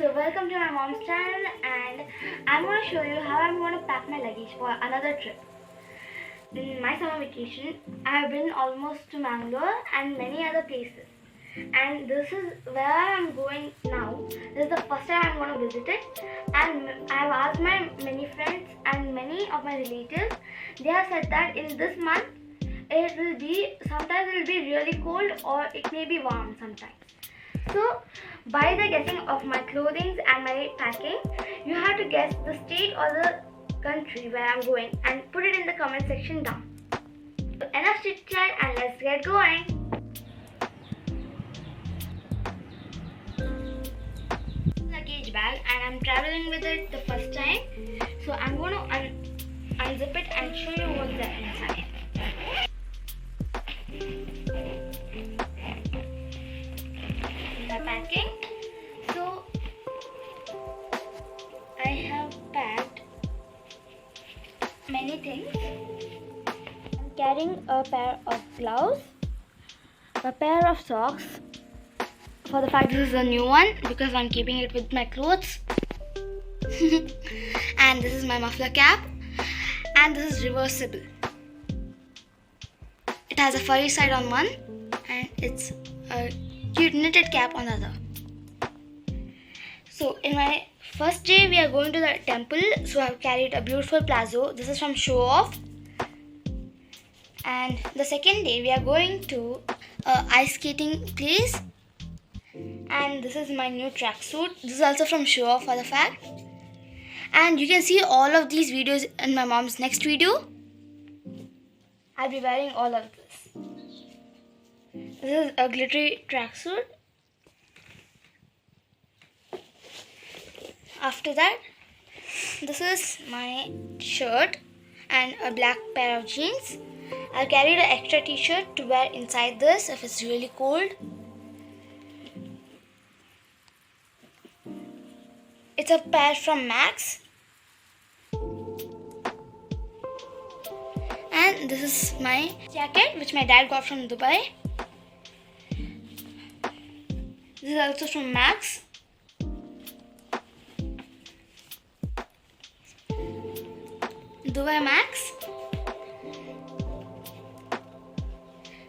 So welcome to my mom's channel, and I'm going to show you how I'm going to pack my luggage for another trip. In my summer vacation, I have been almost to Mangalore and many other places. And this is where I'm going now. This is the first time I'm going to visit it. And I've asked my many friends and many of my relatives. They have said that in this month, sometimes it will be really cold or it may be warm sometimes. So, by the guessing of my clothing and my packing, you have to guess the state or the country where I'm going and put it in the comment section down. So enough chit chat and let's get going. Luggage bag, and I'm traveling with it the first time. So I'm going to unzip it and show you what's there inside. Packing. So I have packed many things. I'm carrying a pair of gloves, a pair of socks. For the fact this is a new one because I'm keeping it with my clothes. And this is my muffler cap, and this is reversible. It has a furry side on one and it's a cute knitted cap on the other. So in my first day we are going to the temple, so I have carried a beautiful palazzo. This is from Show Off. And the second day we are going to a ice skating place, and this is my new tracksuit. This is also from Show Off for the fact. And you can see all of these videos in my mom's next video. I'll be wearing all of this. This is a glittery tracksuit. After that, this is my shirt and a black pair of jeans. I've carried an extra t-shirt to wear inside this if it's really cold. It's a pair from Max. And this is my jacket which my dad got from Dubai. This is also from Max. Dubai Max.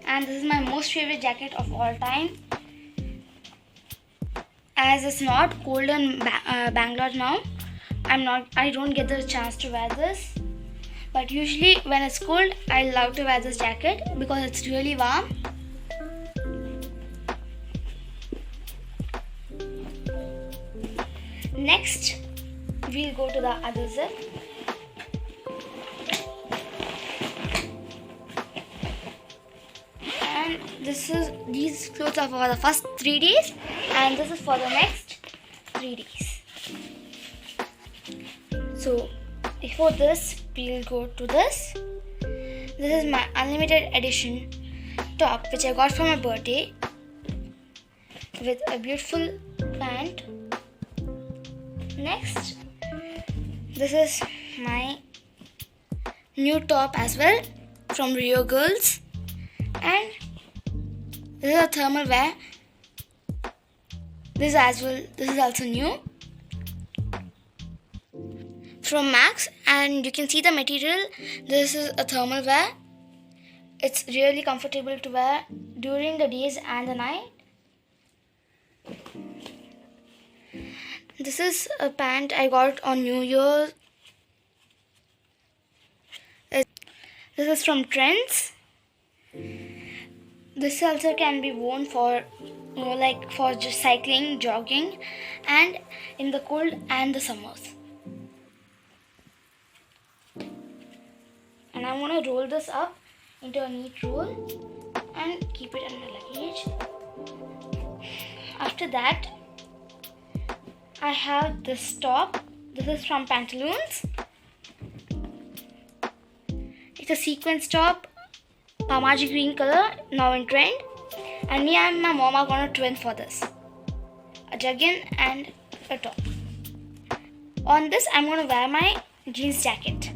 And this is my most favorite jacket of all time. As it's not cold in Bangalore now, I don't get the chance to wear this. But usually when it's cold, I love to wear this jacket because it's really warm. Next, we'll go to the other zip. And these clothes are for the first 3 days, and this is for the next 3 days. So before this, we'll go to this. This is my unlimited edition top which I got for my birthday with a beautiful pant. Next, this is my new top as well from Rio Girls, and this is a thermal wear. This is also new from Max, and you can see the material. This is a thermal wear. It's really comfortable to wear during the days and the night. This is a pant I got on New Year. This is from Trends. This also can be worn for for just cycling, jogging, and in the cold and the summers. And I'm going to roll this up into a neat roll and keep it in my luggage. After that, I have this top. This is from Pantaloons. It's a sequence top, Pamaji green color, now in trend. And me and my mom are going to twin for this. A jegging and a top. On this, I'm going to wear my jeans jacket.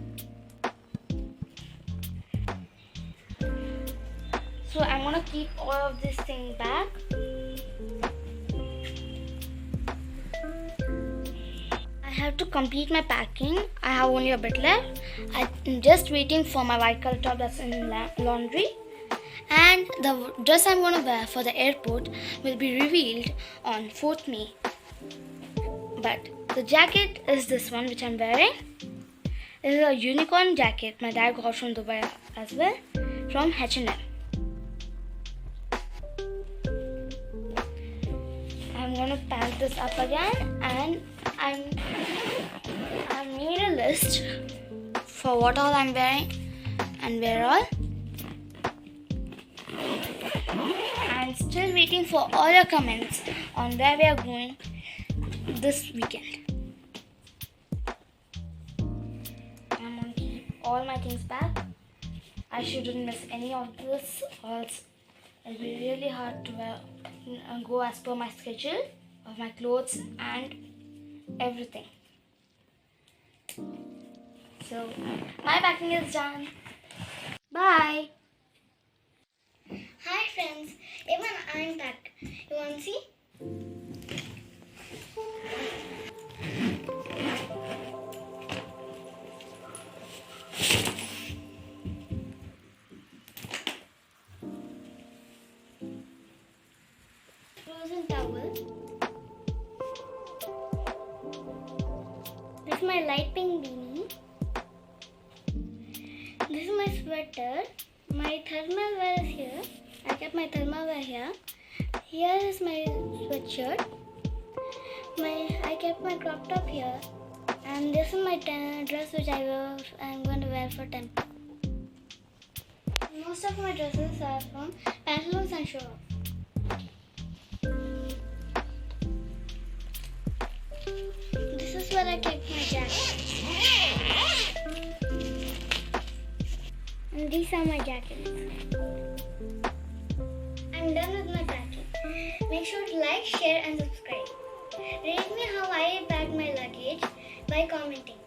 So I'm going to keep all of this thing back. have to complete my packing. I have only a bit left. I'm just waiting for my white color top that's in laundry. And the dress I'm going to wear for the airport will be revealed on 4th May. But the jacket is this one which I'm wearing. This is a unicorn jacket my dad got from Dubai as well, from H&M. I'm going to pack this up again, and I've made a list for what all I'm wearing and where all. I'm still waiting for all your comments on where we are going this weekend. I'm going to keep all my things back. I shouldn't miss any of this, or else it'll be really hard to go as per my schedule of my clothes and everything. So my packing is done. Bye. Hi friends, even I'm packed. You want to see? Frozen towel. This is my light pink beanie. This is my sweater. My thermal wear is here. I kept my thermal wear here. Here is my sweatshirt. I kept my crop top here. And this is my dress which I'm going to wear for temple. Most of my dresses are from Pantaloons and Show Off. This is where I kept my jacket. And these are my jackets. I'm done with my packing. Make sure to like, share and subscribe. Rate me how I packed my luggage by commenting.